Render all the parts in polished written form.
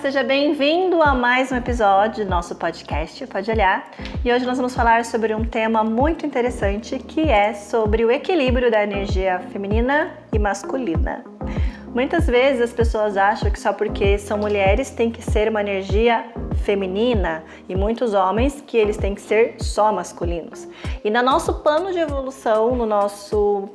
seja bem-vindo a mais um episódio do nosso podcast, Pode Olhar. E hoje nós vamos falar sobre um tema muito interessante, que é sobre o equilíbrio da energia feminina e masculina. Muitas vezes as pessoas acham que só porque são mulheres tem que ser uma energia feminina e muitos homens que eles têm que ser só masculinos. E no nosso plano de evolução, no nosso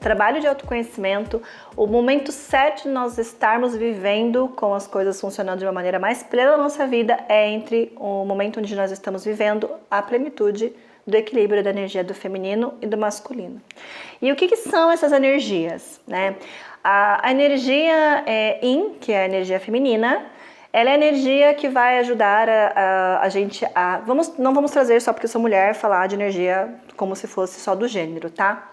trabalho de autoconhecimento, o momento certo de nós estarmos vivendo com as coisas funcionando de uma maneira mais plena na nossa vida é entre o momento onde nós estamos vivendo a plenitude do equilíbrio da energia do feminino e do masculino. E o que são essas energias, né? A energia Yin, que é a energia feminina, ela é a energia que vai ajudar a gente a... Não vamos trazer só porque eu sou mulher, falar de energia como se fosse só do gênero, tá?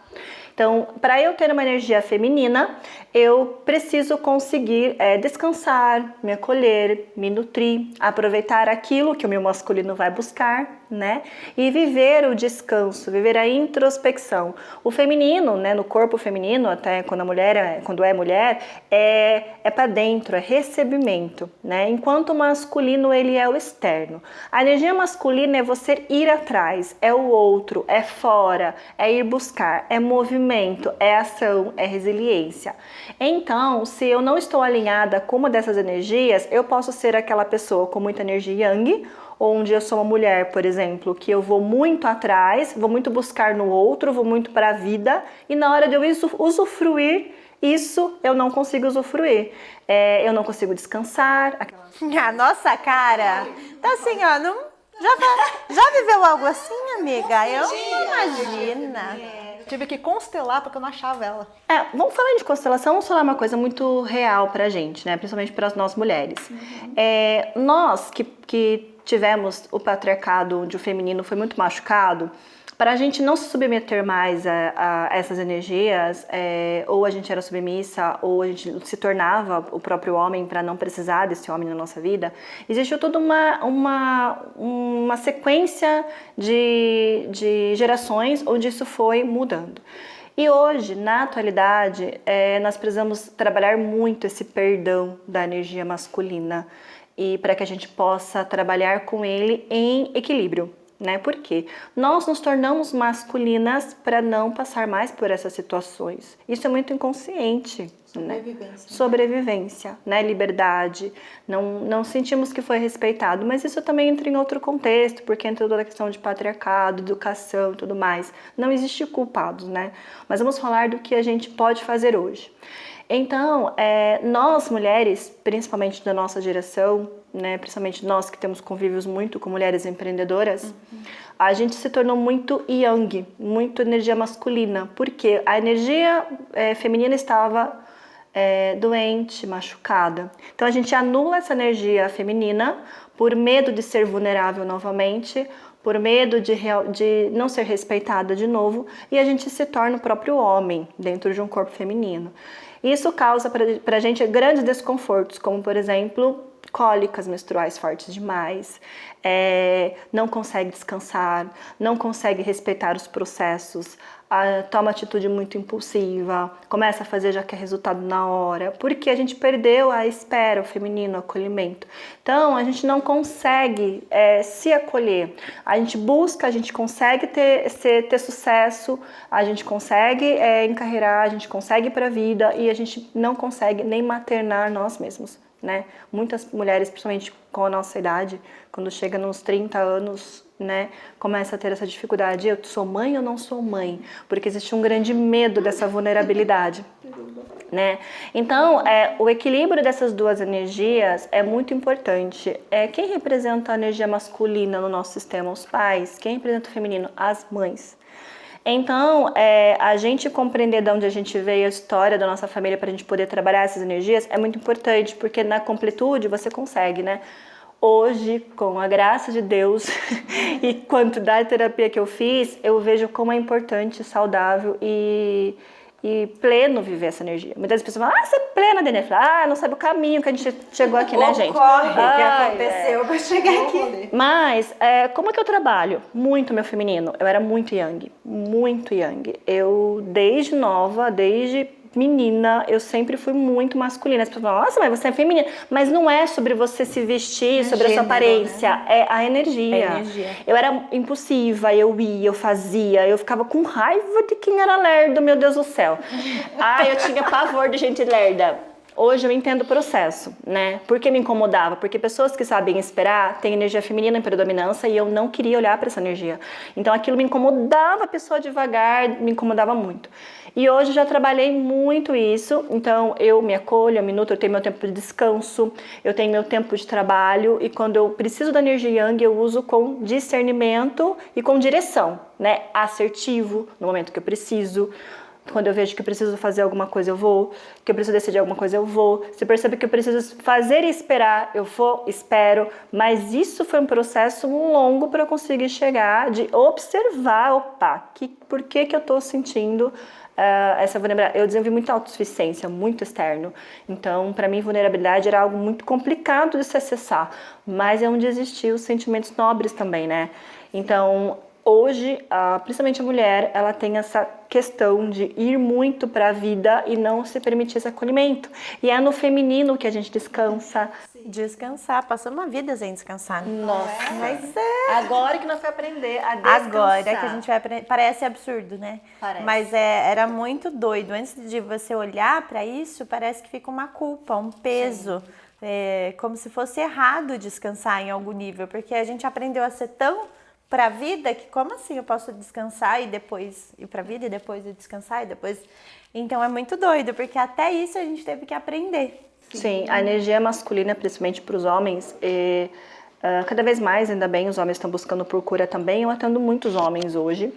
Então, para eu ter uma energia feminina, eu preciso conseguir descansar, me acolher, me nutrir, aproveitar aquilo que o meu masculino vai buscar, né? E viver o descanso, viver a introspecção. O feminino, né, no corpo feminino, até quando é mulher, é para dentro, é recebimento, né? Enquanto o masculino, ele é o externo. A energia masculina é você ir atrás, é o outro, é fora, é ir buscar, é movimento, é ação, é resiliência. Então, se eu não estou alinhada com uma dessas energias, eu posso ser aquela pessoa com muita energia yang, onde eu sou uma mulher, por exemplo, que eu vou muito atrás, vou muito buscar no outro, vou muito para a vida, e na hora de eu usufruir isso, eu não consigo usufruir. Eu não consigo descansar. A nossa cara tá assim, ó, não... Já viveu algo assim, amiga? Eu não imagino. Tive que constelar porque eu não achava ela. Vamos falar de constelação, vamos falar uma coisa muito real pra gente, né? Principalmente para nós mulheres. Nós que tivemos o patriarcado, onde o feminino foi muito machucado, para a gente não se submeter mais a essas energias, ou a gente era submissa, ou a gente se tornava o próprio homem para não precisar desse homem na nossa vida, existiu toda uma sequência de gerações onde isso foi mudando. E hoje, na atualidade, nós precisamos trabalhar muito esse perdão da energia masculina, e para que a gente possa trabalhar com ele em equilíbrio. Né? Por quê? Nós nos tornamos masculinas para não passar mais por essas situações. Isso é muito inconsciente. Sobrevivência, né? Liberdade. Não sentimos que foi respeitado, mas isso também entra em outro contexto, porque entra toda a questão de patriarcado, educação e tudo mais. Não existe culpados, né? Mas vamos falar do que a gente pode fazer hoje. Então, nós mulheres, principalmente da nossa geração, né, principalmente nós que temos convívios muito com mulheres empreendedoras, a gente se tornou muito yang, muito energia masculina, porque a energia feminina estava doente, machucada. Então a gente anula essa energia feminina por medo de ser vulnerável novamente, por medo de não ser respeitada de novo, e a gente se torna o próprio homem dentro de um corpo feminino. Isso causa para a gente grandes desconfortos, como por exemplo, cólicas menstruais fortes demais, não consegue descansar, não consegue respeitar os processos, toma atitude muito impulsiva, começa a fazer já quer resultado na hora, porque a gente perdeu a espera, o feminino, o acolhimento. Então, a gente não consegue se acolher. A gente busca, a gente consegue ter sucesso, a gente consegue encarreirar, a gente consegue ir para a vida e a gente não consegue nem maternar nós mesmos. Né? Muitas mulheres, principalmente com a nossa idade, quando chega nos 30 anos, né, começa a ter essa dificuldade. Eu sou mãe ou não sou mãe? Porque existe um grande medo dessa vulnerabilidade. Né? Então, o equilíbrio dessas duas energias é muito importante. Quem representa a energia masculina no nosso sistema? Os pais. Quem representa o feminino? As mães. Então, a gente compreender de onde a gente veio, a história da nossa família, para a gente poder trabalhar essas energias é muito importante, porque na completude você consegue, né? Hoje, com a graça de Deus e quantidade de terapia que eu fiz, eu vejo como é importante, saudável e pleno viver essa energia. Muitas pessoas falam, você é plena, Denê. Não sabe o caminho que a gente chegou aqui, né, gente? O corre que aconteceu pra chegar aqui. Mas, como é que eu trabalho? Muito meu feminino. Eu era muito yang, muito yang. Eu, desde nova, desde menina, eu sempre fui muito masculina. As pessoas falam, nossa, mas você é feminina. Mas não é sobre você se vestir, sobre a sua aparência. Né? É a energia. Eu era impulsiva, eu ia, eu fazia, eu ficava com raiva de quem era lerdo, meu Deus do céu. Eu tinha pavor de gente lerda. Hoje eu entendo o processo, né? Por que me incomodava? Porque pessoas que sabem esperar têm energia feminina em predominância e eu não queria olhar para essa energia. Então aquilo me incomodava, a pessoa devagar, me incomodava muito. E hoje já trabalhei muito isso, então eu me acolho, eu me nutro, eu tenho meu tempo de descanso, eu tenho meu tempo de trabalho e quando eu preciso da energia yang eu uso com discernimento e com direção, né? Assertivo no momento que eu preciso. Quando eu vejo que eu preciso fazer alguma coisa, eu vou. Que eu preciso decidir alguma coisa, eu vou. Se percebe que eu preciso fazer e esperar, eu vou, espero. Mas isso foi um processo longo para eu conseguir chegar, de observar, por que eu estou sentindo essa vulnerabilidade. Eu desenvolvi muita autossuficiência, muito externo. Então, para mim, vulnerabilidade era algo muito complicado de se acessar. Mas é onde existiam os sentimentos nobres também, né? Então, hoje, principalmente a mulher, ela tem essa questão de ir muito para a vida e não se permitir esse acolhimento. E é no feminino que a gente descansa. Descansar, passou uma vida sem descansar. Nossa, mas é... Agora que nós vamos aprender a descansar. Agora que a gente vai aprender, parece absurdo, né? Parece. Mas era muito doido. Antes de você olhar para isso, parece que fica uma culpa, um peso. Como se fosse errado descansar em algum nível, porque a gente aprendeu a ser tão para a vida, que como assim eu posso descansar e depois ir para a vida e depois eu descansar e depois... Então é muito doido, porque até isso a gente teve que aprender. Sim, a energia masculina, principalmente para os homens, cada vez mais, ainda bem, os homens estão buscando por cura também. Eu atendo muitos homens hoje,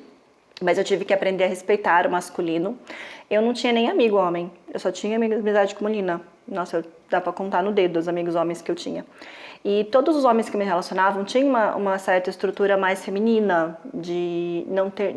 mas eu tive que aprender a respeitar o masculino. Eu não tinha nem amigo homem, eu só tinha amizade com menina. Nossa, dá pra contar no dedo os amigos homens que eu tinha. E todos os homens que me relacionavam tinham uma certa estrutura mais feminina, de não ter...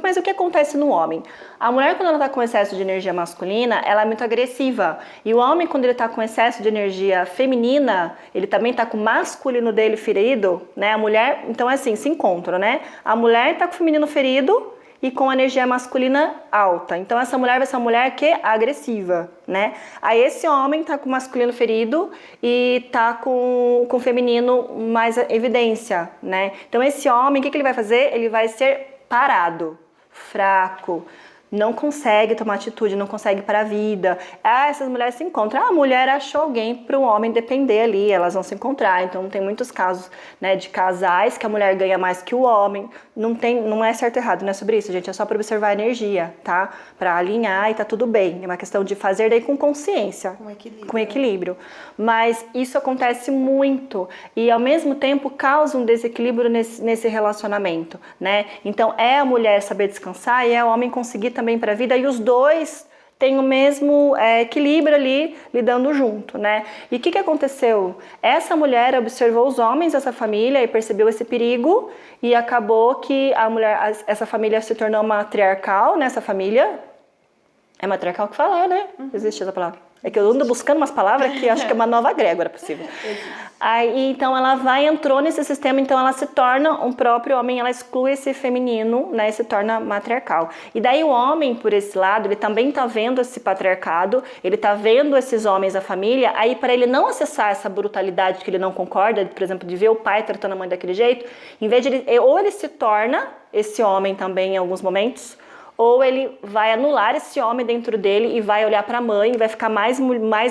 Mas o que acontece no homem? A mulher, quando ela tá com excesso de energia masculina, ela é muito agressiva. E o homem, quando ele tá com excesso de energia feminina, ele também tá com o masculino dele ferido, né? A mulher, então é assim, se encontram, né? A mulher tá com o feminino ferido e com a energia masculina alta. Então essa mulher vai ser uma mulher que é agressiva, né? Aí esse homem tá com o masculino ferido e tá com o feminino mais evidência, né? Então esse homem, o que ele vai fazer? Ele vai ser parado, fraco, não consegue tomar atitude, não consegue ir para a vida. Essas mulheres se encontram. A mulher achou alguém para o homem depender ali, elas vão se encontrar. Então tem muitos casos, né, de casais que a mulher ganha mais que o homem. Não é certo ou errado, não é sobre isso, gente. É só para observar a energia, tá? Para alinhar e tá tudo bem. É uma questão de fazer daí com consciência, com equilíbrio. Mas isso acontece muito e ao mesmo tempo causa um desequilíbrio nesse relacionamento, né? Então é a mulher saber descansar e é o homem conseguir também para a vida, e os dois têm o mesmo equilíbrio ali, lidando junto, né? E o que aconteceu? Essa mulher observou os homens dessa família e percebeu esse perigo, e acabou que essa família se tornou matriarcal, né? Essa família é matriarcal que fala, né? Existe essa palavra. É que eu ando buscando umas palavras que acho que é uma nova grégora possível. Aí, então, ela entrou nesse sistema, então ela se torna um próprio homem, ela exclui esse feminino, né, e se torna matriarcal. E daí o homem, por esse lado, ele também tá vendo esse patriarcado, ele tá vendo esses homens da família, aí para ele não acessar essa brutalidade que ele não concorda, por exemplo, de ver o pai tratando a mãe daquele jeito, em vez de ou ele se torna esse homem também em alguns momentos, ou ele vai anular esse homem dentro dele e vai olhar para a mãe e vai ficar mais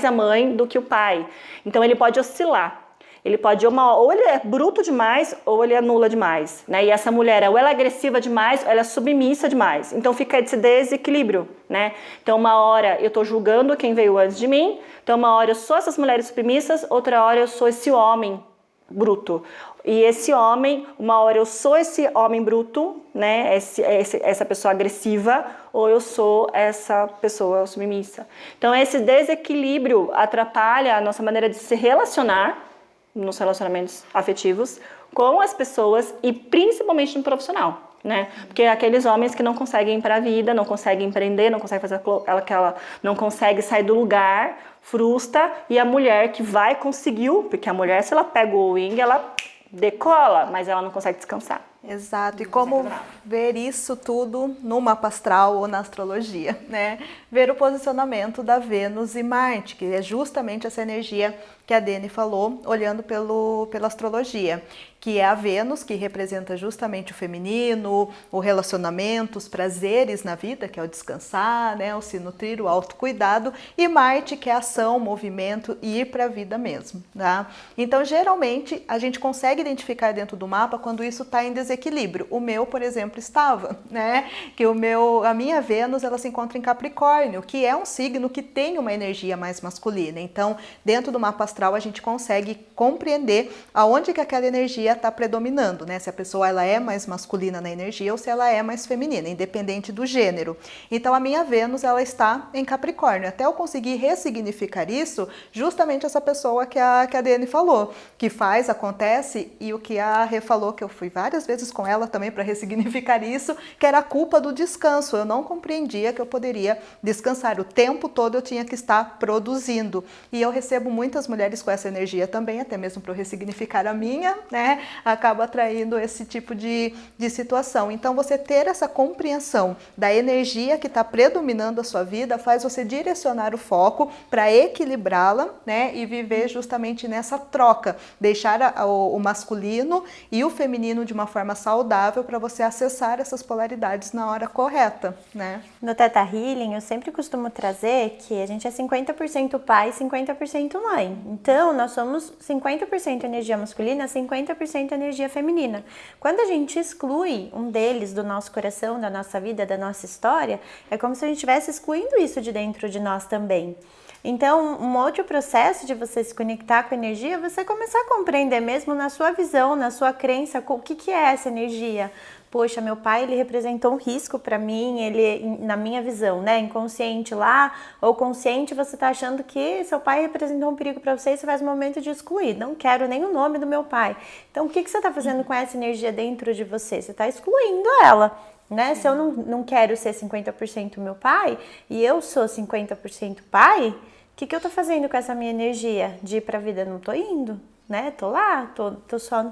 a mãe do que o pai. Então ele pode oscilar. Ele pode ou ele é bruto demais ou ele anula demais, né? E essa mulher ou ela é agressiva demais ou ela é submissa demais. Então fica esse desequilíbrio, né? Então uma hora eu tô julgando quem veio antes de mim, então uma hora eu sou essas mulheres submissas, outra hora eu sou esse homem bruto. E esse homem, uma hora eu sou esse homem bruto, né, essa pessoa agressiva, ou eu sou essa pessoa submissa. Então esse desequilíbrio atrapalha a nossa maneira de se relacionar nos relacionamentos afetivos com as pessoas e principalmente no profissional, né? Porque aqueles homens que não conseguem ir para a vida, não conseguem empreender, não conseguem fazer aquela, não consegue sair do lugar, frustra, e a mulher que conseguiu, porque a mulher, se ela pega o wing, ela decola, mas ela não consegue descansar. Exato, e como ver isso tudo no mapa astral ou na astrologia, né? Ver o posicionamento da Vênus e Marte, que é justamente essa energia que a Dani falou, olhando pela astrologia, que é a Vênus, que representa justamente o feminino, o relacionamento, os prazeres na vida, que é o descansar, né? O se nutrir, o autocuidado, e Marte, que é a ação, o movimento e ir para a vida mesmo, tá? Então, geralmente, a gente consegue identificar dentro do mapa quando isso está em desequilíbrio. O meu, por exemplo, estava, né? Que a minha Vênus, ela se encontra em Capricórnio, que é um signo que tem uma energia mais masculina. Então, dentro do mapa astral, a gente consegue compreender aonde que aquela energia está predominando, né? Se a pessoa ela é mais masculina na energia ou se ela é mais feminina, independente do gênero. Então, a minha Vênus, ela está em Capricórnio. Até eu conseguir ressignificar isso, justamente essa pessoa que a Dani falou, que faz, acontece, e o que a Rê falou, que eu fui várias vezes com ela também para ressignificar isso, que era a culpa do descanso. Eu não compreendia que eu poderia descansar. O tempo todo eu tinha que estar produzindo. E eu recebo muitas mulheres com essa energia também, até mesmo para eu ressignificar a minha, né? Acaba atraindo esse tipo de situação. Então, você ter essa compreensão da energia que está predominando a sua vida faz você direcionar o foco para equilibrá-la, né? E viver justamente nessa troca, deixar o masculino e o feminino de uma forma saudável para você acessar essas polaridades na hora correta, né? No Theta Healing, eu sempre costumo trazer que a gente é 50% pai e 50% mãe. Então, nós somos 50% energia masculina, 50% energia feminina. Quando a gente exclui um deles do nosso coração, da nossa vida, da nossa história, é como se a gente estivesse excluindo isso de dentro de nós também. Então, um outro processo de você se conectar com a energia é você começar a compreender mesmo na sua visão, na sua crença, o que é essa energia. Poxa, meu pai, ele representou um risco para mim, ele, na minha visão, né, inconsciente lá, ou consciente, você tá achando que seu pai representou um perigo para você e você faz um momento de excluir. Não quero nem o nome do meu pai. Então, o que você tá fazendo com essa energia dentro de você? Você tá excluindo ela. Né? Se eu não quero ser 50% meu pai e eu sou 50% pai, o que eu tô fazendo com essa minha energia de ir pra vida? Não tô indo, né? Tô lá, tô só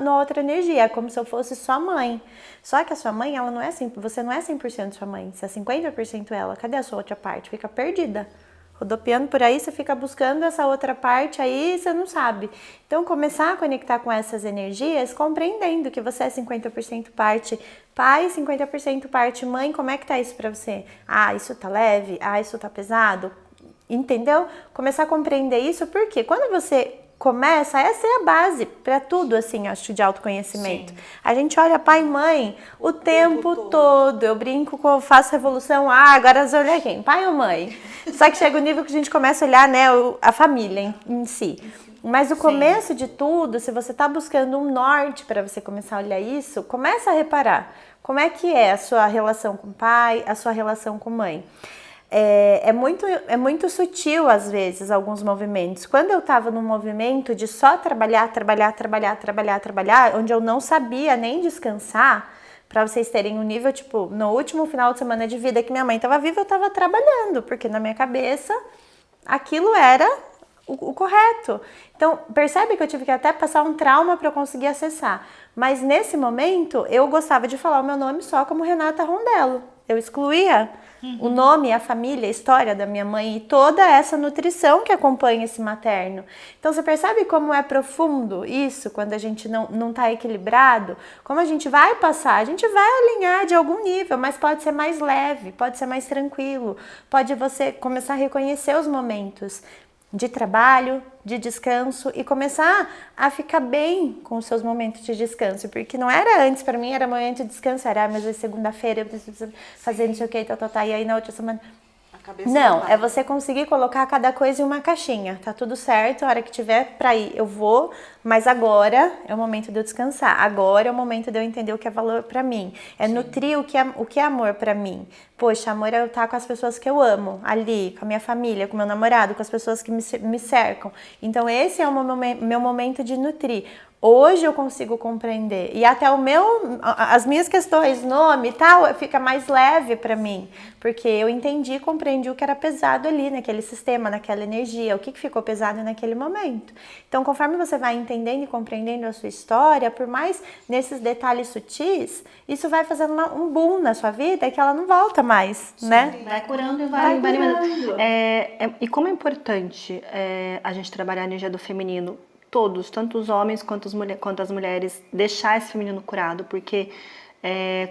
na outra energia, é como se eu fosse só mãe. Só que a sua mãe, ela não é assim, você não é 100% sua mãe, você é 50% ela. Cadê a sua outra parte? Fica perdida. Rodopiando por aí, você fica buscando essa outra parte, aí você não sabe. Então, começar a conectar com essas energias, compreendendo que você é 50% parte pai, 50% parte mãe, como é que tá isso pra você? Ah, isso tá leve? Ah, isso tá pesado? Entendeu? Começar a compreender isso, porque quando você começa, essa é a base para tudo, assim, acho, de autoconhecimento. Sim. A gente olha pai e mãe o tempo todo. Eu brinco, eu faço revolução, agora você olha quem? Pai ou mãe? Só que chega o nível que a gente começa a olhar, né, a família em si. Mas o começo de tudo, se você está buscando um norte para você começar a olhar isso, começa a reparar como é que é a sua relação com o pai, a sua relação com a mãe. É muito sutil, às vezes, alguns movimentos. Quando eu estava num movimento de só trabalhar, onde eu não sabia nem descansar, para vocês terem um nível, tipo, no último final de semana de vida que minha mãe estava viva, eu estava trabalhando, porque na minha cabeça aquilo era o correto. Então, percebe que eu tive que até passar um trauma para eu conseguir acessar. Mas nesse momento, eu gostava de falar o meu nome só como Renata Rondello. Eu excluía o nome, a família, a história da minha mãe e toda essa nutrição que acompanha esse materno. Então, você percebe como é profundo isso, quando a gente não está equilibrado? Como a gente vai passar? A gente vai alinhar de algum nível, mas pode ser mais leve, pode ser mais tranquilo. Pode você começar a reconhecer os momentos de trabalho, de descanso e começar a ficar bem com os seus momentos de descanso, porque não era antes, para mim era momento de descanso, era, mas é segunda-feira, eu preciso fazer não sei o que, e aí na outra semana... Não, é você conseguir colocar cada coisa em uma caixinha, tá tudo certo, a hora que tiver pra ir eu vou, mas agora é o momento de eu descansar, agora é o momento de eu entender o que é valor pra mim, nutrir o que é amor pra mim. Poxa, amor é eu estar com as pessoas que eu amo, ali, com a minha família, com o meu namorado, com as pessoas que me cercam. Então esse é o meu momento de nutrir. Hoje eu consigo compreender. E até as minhas questões, nome e tal, fica mais leve para mim. Porque eu entendi e compreendi o que era pesado ali naquele sistema, naquela energia, o que ficou pesado naquele momento. Então, conforme você vai entendendo e compreendendo a sua história, por mais nesses detalhes sutis, isso vai fazendo um boom na sua vida que ela não volta mais, né? Vai curando e vai animando. E como é importante a gente trabalhar a energia do feminino, todos, tanto os homens quanto as mulheres, deixar esse feminino curado, porque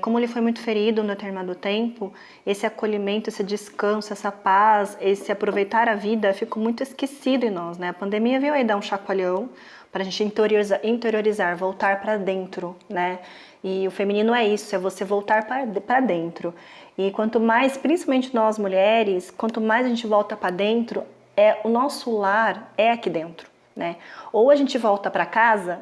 como ele foi muito ferido no determinado tempo, esse acolhimento, esse descanso, essa paz, esse aproveitar a vida ficou muito esquecido em nós, né? A pandemia veio aí dar um chacoalhão para a gente interiorizar, voltar para dentro, né? E o feminino é isso, é você voltar para dentro. E quanto mais, principalmente nós mulheres, quanto mais a gente volta para dentro, o nosso lar é aqui dentro, né? Ou a gente volta para casa,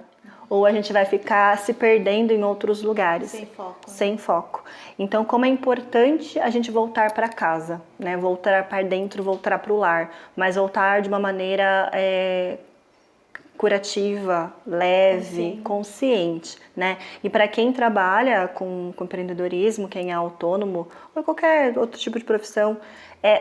ou a gente vai ficar se perdendo em outros lugares. Sem foco. Né? Sem foco. Então, como é importante a gente voltar para casa, né? Voltar para dentro, voltar para o lar, mas voltar de uma maneira curativa, leve, consciente, né? E para quem trabalha com empreendedorismo, quem é autônomo, ou qualquer outro tipo de profissão,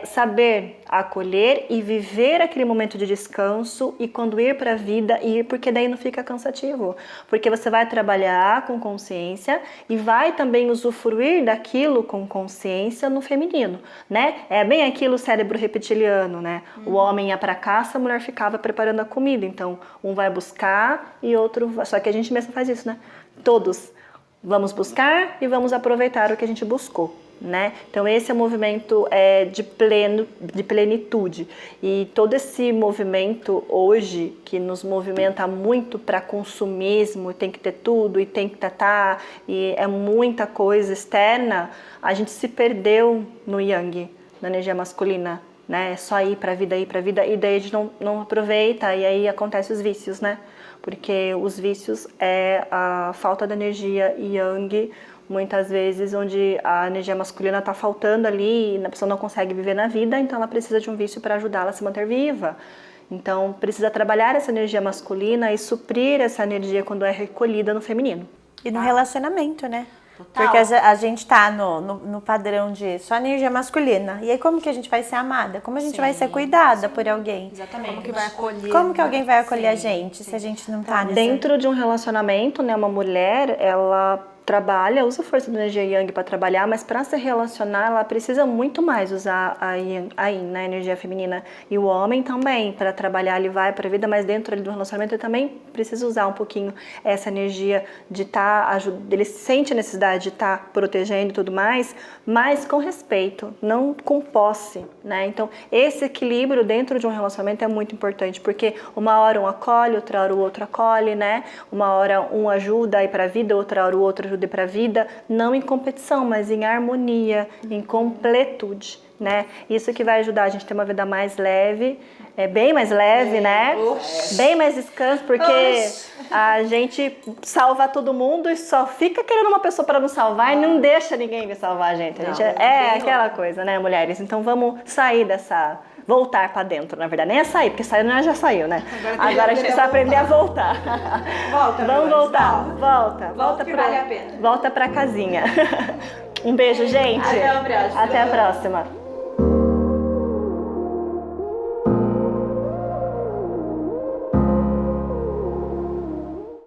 saber acolher e viver aquele momento de descanso e quando ir para a vida, porque daí não fica cansativo. Porque você vai trabalhar com consciência e vai também usufruir daquilo com consciência no feminino, né? É bem aquilo, o cérebro reptiliano, né? O homem ia para caça, a mulher ficava preparando a comida. Então, um vai buscar e outro... Só que a gente mesmo faz isso, né? Todos vamos buscar e vamos aproveitar o que a gente buscou, né? Então esse é o movimento de plenitude, e todo esse movimento hoje que nos movimenta muito para consumismo, tem que ter tudo e tem que e é muita coisa externa, a gente se perdeu no Yang, na energia masculina, né? É só ir para a vida, e daí a gente não aproveita, e aí acontecem os vícios, né? Porque os vícios é a falta da energia Yang, muitas vezes onde a energia masculina está faltando ali e a pessoa não consegue viver na vida, então ela precisa de um vício para ajudá-la a se manter viva. Então precisa trabalhar essa energia masculina e suprir essa energia quando é recolhida no feminino. E no relacionamento, né? Total. Porque a gente tá no padrão de só energia masculina. E aí como que a gente vai ser amada? Como a gente vai ser cuidada por alguém? Exatamente. Como que vai acolher? Como que alguém vai acolher a gente se a gente não tá Dentro de um relacionamento, né, uma mulher, ela trabalha, usa a força da energia Yang para trabalhar, mas para se relacionar, ela precisa muito mais usar a Yin, né, a energia feminina. E o homem também, para trabalhar, ele vai para a vida, mas dentro do relacionamento ele também precisa usar um pouquinho essa energia de ele sente a necessidade de estar protegendo e tudo mais, mas com respeito, não com posse, né? Então, esse equilíbrio dentro de um relacionamento é muito importante, porque uma hora um acolhe, outra hora o outro acolhe, né? Uma hora um ajuda a ir para a vida, outra hora o outro ajuda para a vida, não em competição, mas em harmonia, em completude, né? Isso que vai ajudar a gente a ter uma vida mais leve, bem mais leve, né? Bem mais descanso, porque a gente salva todo mundo e só fica querendo uma pessoa para nos salvar e não deixa ninguém me salvar a gente. Aquela coisa, né, mulheres? Então vamos sair voltar para dentro, na verdade. Nem é sair, porque sair já saiu, né? Agora a gente precisa aprender a voltar. Vamos voltar. Volta que vale a pena. Volta pra casinha. Um beijo, gente. Até a próxima. Até a próxima.